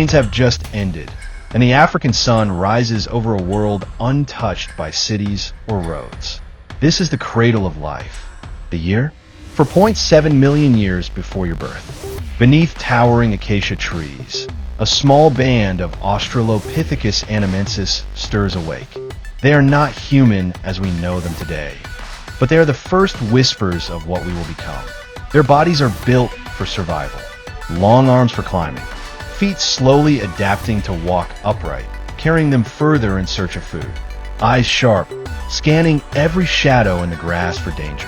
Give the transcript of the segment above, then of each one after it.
Rains have just ended, and the African sun rises over a world untouched by cities or roads. This is the cradle of life. The year? 4.7 million years before your birth. Beneath towering acacia trees, a small band of Australopithecus anamensis stirs awake. They are not human as we know them today, but they are the first whispers of what we will become. Their bodies are built for survival. Long arms for climbing, feet slowly adapting to walk upright, carrying them further in search of food. Eyes sharp, scanning every shadow in the grass for danger.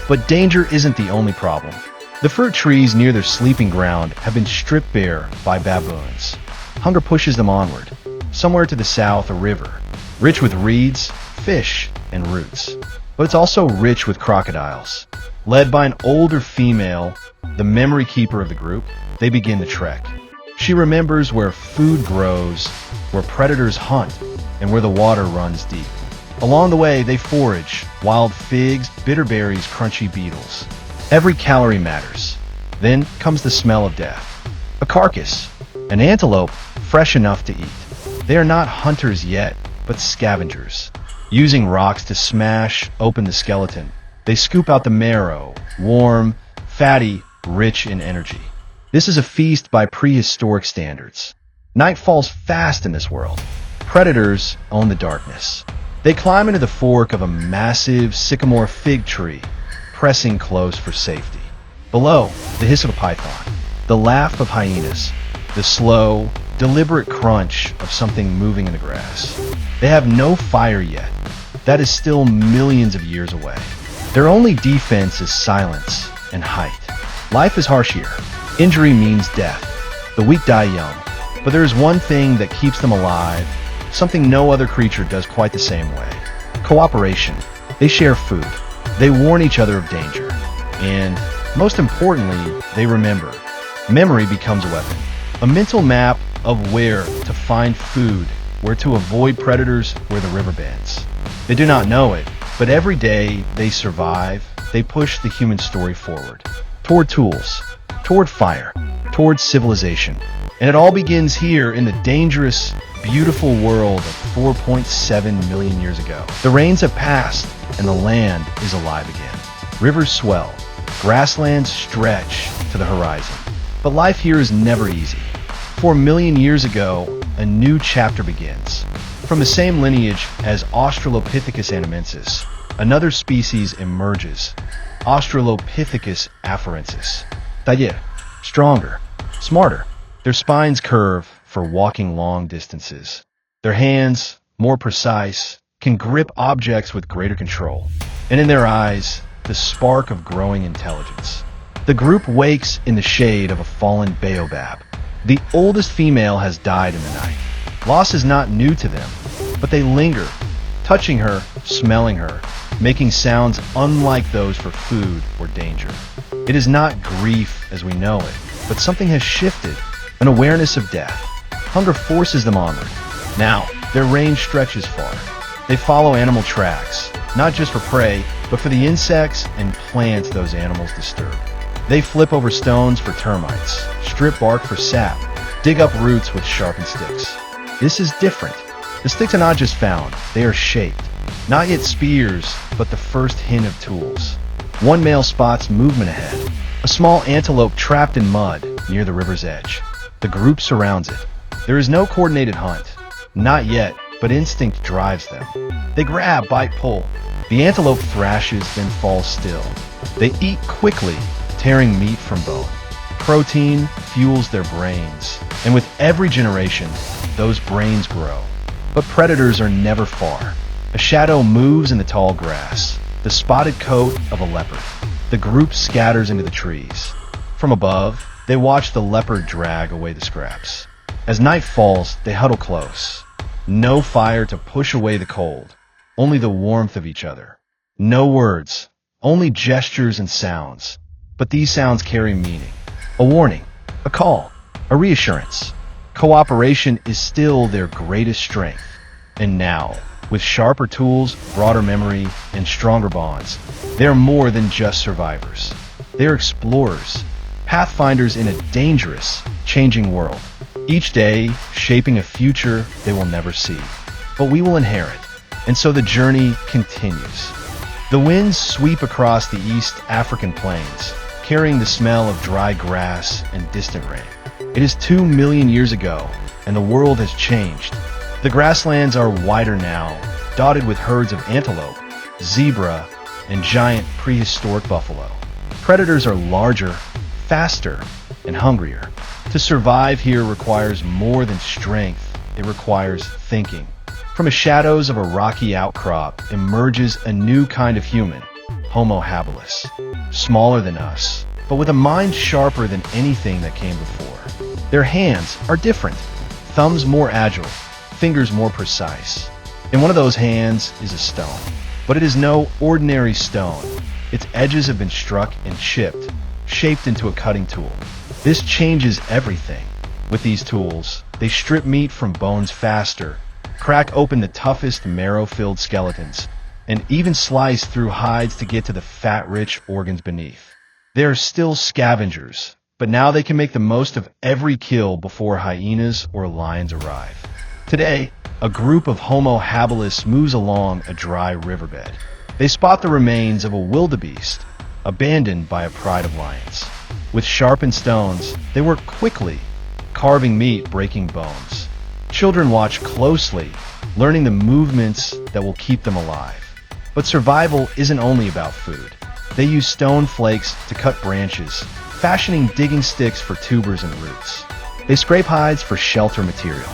But danger isn't the only problem. The fruit trees near their sleeping ground have been stripped bare by baboons. Hunger pushes them onward. Somewhere to the south, a river, rich with reeds, fish, and roots. But it's also rich with crocodiles. Led by an older female, the memory keeper of the group, they begin the trek. She remembers where food grows, where predators hunt, and where the water runs deep. Along the way, they forage wild figs, bitter berries, crunchy beetles. Every calorie matters. Then comes the smell of death. A carcass, an antelope fresh enough to eat. They are not hunters yet, but scavengers. Using rocks to smash open the skeleton, they scoop out the marrow, warm, fatty, rich in energy. This is a feast by prehistoric standards. Night falls fast in this world. Predators own the darkness. They climb into the fork of a massive sycamore fig tree, pressing close for safety. Below, the hiss of a python, the laugh of hyenas, the slow, deliberate crunch of something moving in the grass. They have no fire yet. That is still millions of years away. Their only defense is silence and height. Life is harsh here. Injury means death. The weak die young. But there is one thing that keeps them alive, something no other creature does quite the same way. Cooperation. They share food. They warn each other of danger. And, most importantly, they remember. Memory becomes a weapon. A mental map of where to find food, where to avoid predators, where the river bends. They do not know it, but every day they survive, they push the human story forward. Toward tools, toward fire, toward civilization. And it all begins here in the dangerous, beautiful world of 4.7 million years ago. The rains have passed, and the land is alive again. Rivers swell, grasslands stretch to the horizon. But life here is never easy. 4 million years ago, a new chapter begins. From the same lineage as Australopithecus anamensis, another species emerges, Australopithecus afarensis. Taller, stronger, smarter. Their spines curve for walking long distances. Their hands, more precise, can grip objects with greater control. And in their eyes, the spark of growing intelligence. The group wakes in the shade of a fallen baobab. The oldest female has died in the night. Loss is not new to them, but they linger, touching her, smelling her, making sounds unlike those for food or danger. It is not grief as we know it, but something has shifted, an awareness of death. Hunger forces them onward. Now, their range stretches far. They follow animal tracks, not just for prey, but for the insects and plants those animals disturb. They flip over stones for termites, strip bark for sap, dig up roots with sharpened sticks. This is different. The sticks are not just found, they are shaped. Not yet spears, but the first hint of tools. One male spots movement ahead, a small antelope trapped in mud near the river's edge. The group surrounds it. There is no coordinated hunt. Not yet, but instinct drives them. They grab, bite, pull. The antelope thrashes, then falls still. They eat quickly, tearing meat from bone. Protein fuels their brains, and with every generation, those brains grow. But predators are never far. A shadow moves in the tall grass, the spotted coat of a leopard. The group scatters into the trees. From above, they watch the leopard drag away the scraps. As night falls, they huddle close. No fire to push away the cold, only the warmth of each other. No words, only gestures and sounds. But these sounds carry meaning. A warning, a call, a reassurance. Cooperation is still their greatest strength. And now, with sharper tools, broader memory, and stronger bonds, they're more than just survivors. They're explorers, pathfinders in a dangerous, changing world. each day shaping a future they will never see, but we will inherit. And so the journey continues. The winds sweep across the East African plains, carrying the smell of dry grass and distant rain. It is 2 million years ago, and the world has changed. The grasslands are wider now, dotted with herds of antelope, zebra, and giant prehistoric buffalo. Predators are larger, faster, and hungrier. To survive here requires more than strength, it requires thinking. From the shadows of a rocky outcrop emerges a new kind of human, Homo habilis. Smaller than us, but with a mind sharper than anything that came before. Their hands are different, thumbs more agile, fingers more precise. In one of those hands is a stone, but it is no ordinary stone. Its edges have been struck and chipped, shaped into a cutting tool. This changes everything. With these tools, they strip meat from bones faster, crack open the toughest marrow-filled skeletons, and even slice through hides to get to the fat-rich organs beneath. They are still scavengers, but now they can make the most of every kill before hyenas or lions arrive. Today, a group of Homo habilis moves along a dry riverbed. They spot the remains of a wildebeest, abandoned by a pride of lions. With sharpened stones, they work quickly, carving meat, breaking bones. Children watch closely, learning the movements that will keep them alive. But survival isn't only about food. They use stone flakes to cut branches, fashioning digging sticks for tubers and roots. They scrape hides for shelter material.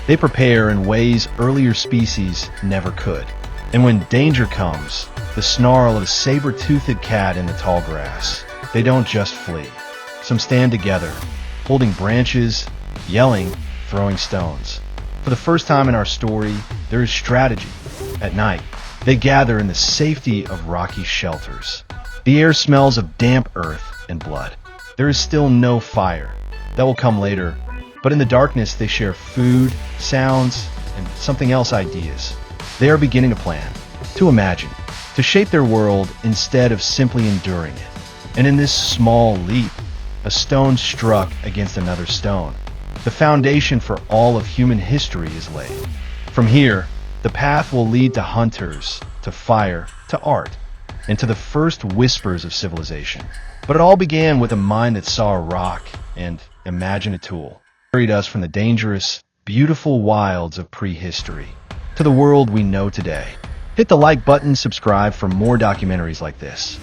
They prepare in ways earlier species never could. And when danger comes, the snarl of a saber-toothed cat in the tall grass, they don't just flee. Some stand together, holding branches, yelling, throwing stones. For the first time in our story, there is strategy. At night, they gather in the safety of rocky shelters. The air smells of damp earth and blood. There is still no fire. That will come later. But in the darkness, they share food, sounds, and something else, ideas. They are beginning to plan, to imagine, to shape their world instead of simply enduring it. And in this small leap, a stone struck against another stone. The foundation for all of human history is laid. From here, the path will lead to hunters, to fire, to art, and to the first whispers of civilization. But it all began with a mind that saw a rock and imagined a tool. It carried us from the dangerous, beautiful wilds of prehistory to the world we know today. Hit the like button, subscribe for more documentaries like this.